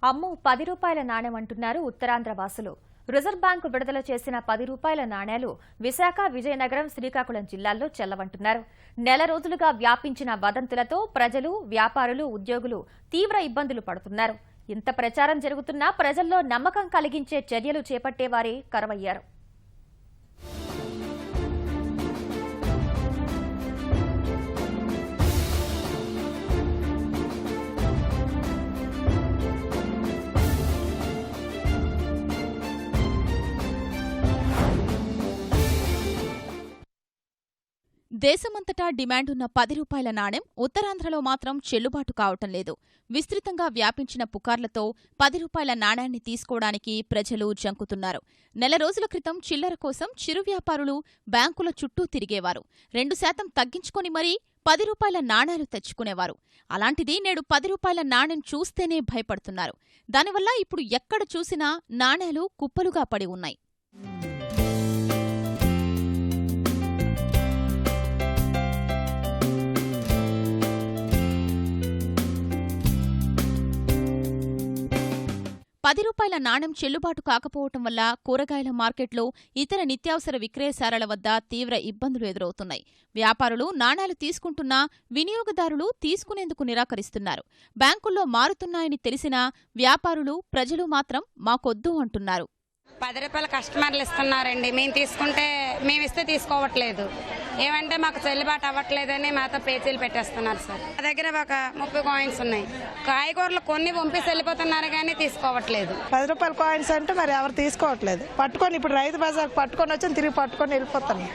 అమ్మో 10 రూపాయల నాణెం అంటున్నారు ఉత్తరాంధ్ర వాసులు. రిజర్వ్ బ్యాంకు విడుదల చేసిన 10 రూపాయల నాణేలు విశాఖ, విజయనగరం, శ్రీకాకుళం జిల్లాల్లో చెల్లవంటున్నారు. నెల రోజులుగా వ్యాపించిన వదంతులతో ప్రజలు, వ్యాపారులు, ఉద్యోగులు తీవ్ర ఇబ్బందులు పడుతున్నారు. ఇంత ప్రచారం జరుగుతున్నా ప్రజల్లో నమ్మకం కలిగించే చర్యలు చేపట్టేవారే కరువయ్యారు. దేశమంతటా డిమాండున్న 10 రూపాయల నాణెం ఉత్తరాంధ్రలో మాత్రం చెల్లుబాటు కావటం లేదు. విస్తృతంగా వ్యాపించిన పుకార్లతో 10 రూపాయల నాణాన్ని తీసుకోవడానికి ప్రజలు జంకుతున్నారు. నెల రోజుల క్రితం చిల్లర కోసం చిరు వ్యాపారులు బ్యాంకుల చుట్టూ తిరిగేవారు. 2% తగ్గించుకొని మరీ 10 రూపాయల నాణాలు తెచ్చుకునేవారు. అలాంటిది నేడు 10 రూపాయల నాణెం చూస్తేనే భయపడుతున్నారు. దానివల్ల ఇప్పుడు ఎక్కడ చూసినా నాణేలు కుప్పలుగా పడి ఉన్నాయి. రూపాయల నాణెం చెల్లుబాటు కాకపోవటం వల్ల కూరగాయల మార్కెట్లో, ఇతర నిత్యావసర విక్రయశాలల వద్ద తీవ్ర ఇబ్బందులు ఎదురవుతున్నాయి. వ్యాపారులు నాణాలు తీసుకుంటున్నా వినియోగదారులు తీసుకునేందుకు నిరాకరిస్తున్నారు. బ్యాంకుల్లో మారుతున్నాయని తెలిసినా వ్యాపారులు, ప్రజలు మాత్రం మాకొద్దు అంటున్నారు. 10 రూపాయల కస్టమర్లు ఇస్తున్నారండి. మేము తీసుకుంటే మేము ఇస్తే తీసుకోవట్లేదు. ఏమంటే మాకు చెల్లుబాటు అవ్వట్లేదని మాతో పేచీలు పెట్టేస్తున్నారు సార్. మా దగ్గర ఒక 30 కాయిన్స్ ఉన్నాయి. కాయగూరలు కొన్ని పంపిసి వెళ్ళిపోతున్నారు కానీ తీసుకోవట్లేదు. 10 రూపాయల కాయిన్స్ అంటే మరి ఎవరు తీసుకోవట్లేదు. పట్టుకొని ఇప్పుడు రైతు బజార్ పట్టుకొని వచ్చి తిరిగి పట్టుకొని వెళ్ళిపోతున్నాం.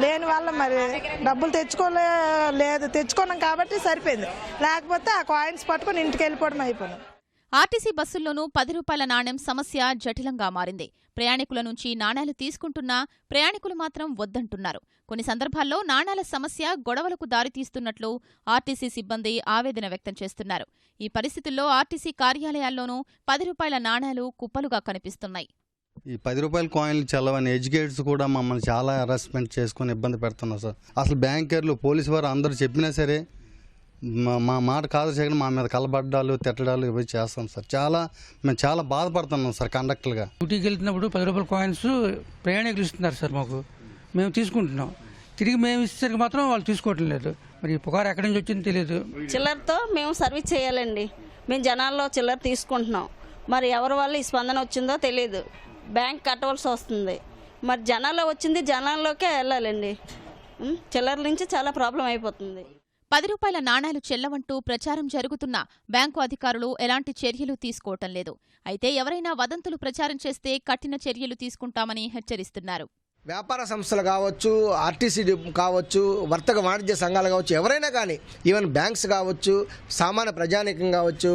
లేని వాళ్ళ మరి డబ్బులు తెచ్చుకోలేదు, తెచ్చుకున్నాం కాబట్టి సరిపోయింది. లేకపోతే ఆ కాయిన్స్ పట్టుకొని ఇంటికి వెళ్ళిపోవడం అయిపోయింది. ఆర్టీసీ బస్సుల్లోనూ 10 రూపాయల నాణెం సమస్య జటిలంగా మారింది. ప్రయాణికుల నుంచి నాణేలు తీసుకుంటున్నా ప్రయాణికులు మాత్రం వద్దంటున్నారు. కొన్ని సందర్భాల్లో నాణేల సమస్య గొడవలకు దారితీస్తున్నట్లు ఆర్టీసీ సిబ్బంది ఆవేదన వ్యక్తం చేస్తున్నారు. ఈ పరిస్థితుల్లో ఆర్టీసీ కార్యాలయాల్లోనూ 10 రూపాయల నాణేలు కుప్పలుగా కనిపిస్తున్నాయి. ఈ 10 రూపాయల కాయిన్లు చల్లవని ఎడ్యుకేటర్స్ కూడా మమ్మల్ని చాలా హెరాస్మెంట్ చేసుకుని ఇబ్బంది పెడుతున్నారు సార్. అసలు బ్యాంకర్లు, పోలీసు వారు అందరూ చెప్పినా సరే మా మాట కాదు చేయడం మా మీద కలబడ్డాలు, తిట్టడాలు ఇవి చేస్తాం సార్. మేము చాలా బాధపడుతున్నాం సార్ కండక్టర్గా. డ్యూటీకి వెళ్తున్నప్పుడు 10 రూపాయల కాయిన్స్ ప్రయాణికులు ఇస్తున్నారు సార్. మేము తీసుకుంటున్నాం. తిరిగి మేము ఇచ్చేసరికి మాత్రం వాళ్ళు తీసుకోవటం లేదు. మరి పుకారు ఎక్కడి నుంచి వచ్చింది తెలియదు. చిల్లరతో మేము సర్వీస్ చేయాలండి. మేము జనాల్లో చిల్లర తీసుకుంటున్నాం. మరి ఎవరి వల్ల ఈ స్పందన వచ్చిందో తెలియదు. బ్యాంక్ కట్టవలసి వస్తుంది. మరి జనాల్లో వచ్చింది జనాల్లోకే వెళ్ళాలండి. చిల్లర నుంచి చాలా ప్రాబ్లం అయిపోతుంది. 10 రూపాయల నాణేలు చెల్లవంటూ ప్రచారం జరుగుతున్నా బ్యాంకు అధికారులు ఎలాంటి చర్యలు తీసుకోవటం లేదు. అయితే ఎవరైనా వదంతులు ప్రచారం చేస్తే కఠిన చర్యలు తీసుకుంటామని హెచ్చరిస్తున్నారు. వ్యాపార సంస్థలు కావచ్చు, ఆర్టీసీ కావచ్చు, వర్తక వాణిజ్య సంఘాలు కావచ్చు, ఎవరైనా కానీ, ఈవెన్ బ్యాంక్స్ కావచ్చు, సామాన్య ప్రజానీకం కావచ్చు,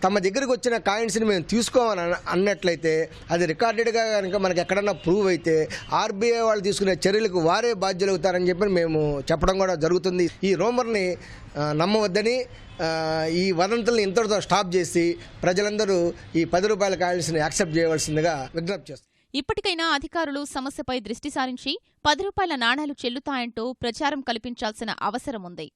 తమ దగ్గరికి వచ్చిన కాయిన్స్ని మేము తీసుకోమని అన్నట్లయితే అది రికార్డెడ్గా కనుక మనకి ఎక్కడన్నా ప్రూవ్ అయితే ఆర్బీఐ వాళ్ళు తీసుకునే చర్యలకు వారే బాధ్యులు అవుతారని చెప్పి మేము చెప్పడం కూడా జరుగుతుంది. ఈ రూమర్ని నమ్మవద్దని, ఈ వదంతుల్ని ఇంతటితో స్టాప్ చేసి ప్రజలందరూ ఈ 10 రూపాయల కాయిన్స్ని యాక్సెప్ట్ చేయవలసిందిగా విజ్ఞప్తి చేస్తారు. ఇప్పటికైనా అధికారులు సమస్యపై దృష్టి సారించి 10 రూపాయల నాణేలు చెల్లుతాయంటూ ప్రచారం కల్పించాల్సిన అవసరం ఉంది.